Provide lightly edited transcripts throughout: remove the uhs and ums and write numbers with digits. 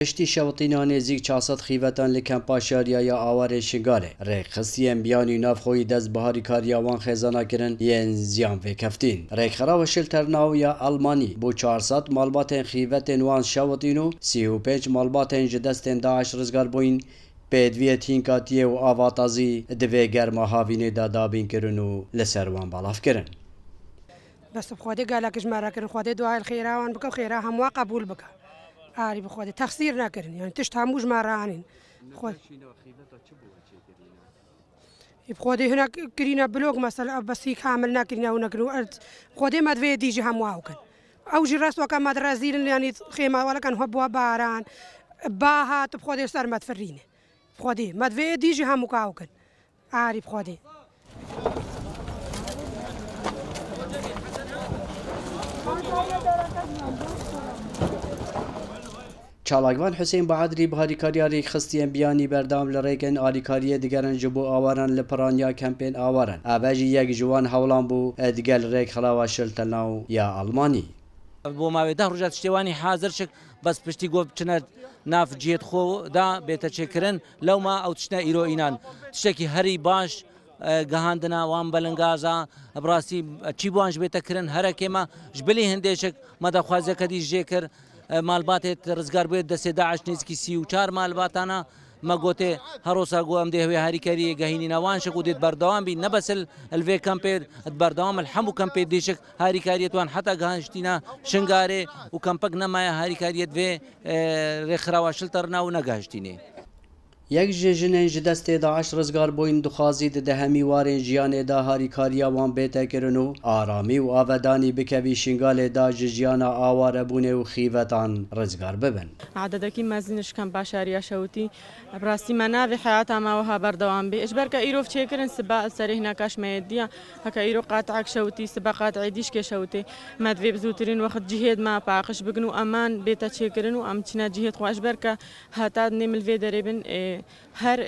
پشتی شوطینا نزیک 400 خیوتان لکمپا شاریای آوار شنگاره ریخستیم بیانی ناف خوی دست بهاری کاریاوان خزانا کرن ین زیان و کفتین ریخرا و شلترناو یا آلمانی بو 400 مالباتن خیوتن وان شوطینو 35 مالباتن جدستن داعش رزگار بوین پدویه تینکاتیه و آواتازی دوی گرما هاوینه دادابین کرن و لسروان بالاف کرن بس بخوادي قال لك جمارة كرن خوادي دعاء الخيرة وان بكا خيرة هم قبول بكا عاري بخوادي تخسير ناكرن يعني تشتهمو جمارة عنين بخوادي هنا كرينا بلوغ مثلا بس هيك عملنا كرينا ونكرو بخوادي ما دفي ديجي هم واوكن او جي راس وكان ما درازيل يعني خيمة ولا كان هبوا باران باها تبخوادي صار ما تفرينه بخوادي ما دفي ديجي هم واوكن عاري بخوادي چالاکوان حسین بهادری بهاریکاری خستیان بیانی بردام لریکن آریکاری دیگران جبو آواران لپرانیا کمپین آواران آبجی یک جوان هولان بو دیگر ریک خلاوا شلتناو یا آلمانی بو ما ده رجعت شتواني حاضر شك بس پشتی گفت چنه ناف جیت خو دا بیت چکرن لو ما او تشنا ایرو اینان تشکی هری باش گهاندنا وان بلنگازا براسی چی بوانج بیت کرن هر کما جبلی هندشک ما دا خوازه کدی جکر مالبات رزگار بيد دست داعش نزكي 34 مالباتانا ما قوتي هروسا قو ام ده هاري كاري جهيني نوان شكو ديت بردوام بي نبس الفي كامبير بردوام الحمو كامبير ديشك هاري كاريت وان حتى جهانشتينا شنغاري وكامبك نما هاري كاريت في رخرا وشلترنا ونجاشتيني یک جنین جدست داعش رزگار بوین دخازید دهمی وارن جیان دا هاریکاریا وان بیت کرنو آرامی و آودانی بکوی شنگال دا جیانا آوار بونه و خیوتان رزگار ببن عددکی مزینش کم باشاریا شوتی براستی مناوی حیاتا ما وها بردوام بی اجبر که ایروف چه کرن سبا سریح نکاش میدیا هکا ایرو قاطعک شوتی سبا قاطع دیش که شوتی مدوی بزوترین وقت جهاد ما باقش بگنو امان بیت چه کرنو ام چنا جهاد خو اجبر که هتا نمل في دربن هر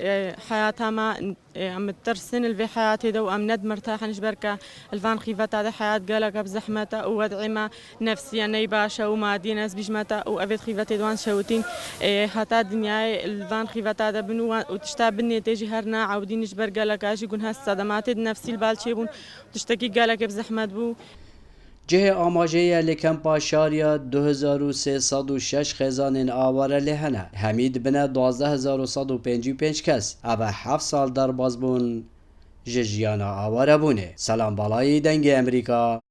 حياتها ما عم ترسن الفي حياتي دو ام ند مرتاحه نجبرك الفان خيفتا هذا حياه قالك بزحمته ووضعما نفسيا نيباشا ومادي ناس بجمتا وافيد خيفتي دوان شوتين هتا الدنيا الفان خيفتا هذا بنو وتشتا بني تيجي هرنا عاودين نجبر قالك اجي يكون هالصدمات النفسي البالشيبون تشتكي قالك بزحمه بو جه آماجه لکمپا شاریا 2306 خزان آواره لهنه حمید بنه 12155 کس اوه 7 سال در باز بون جیانا آواره بونه سلام بالای دنگ امریکا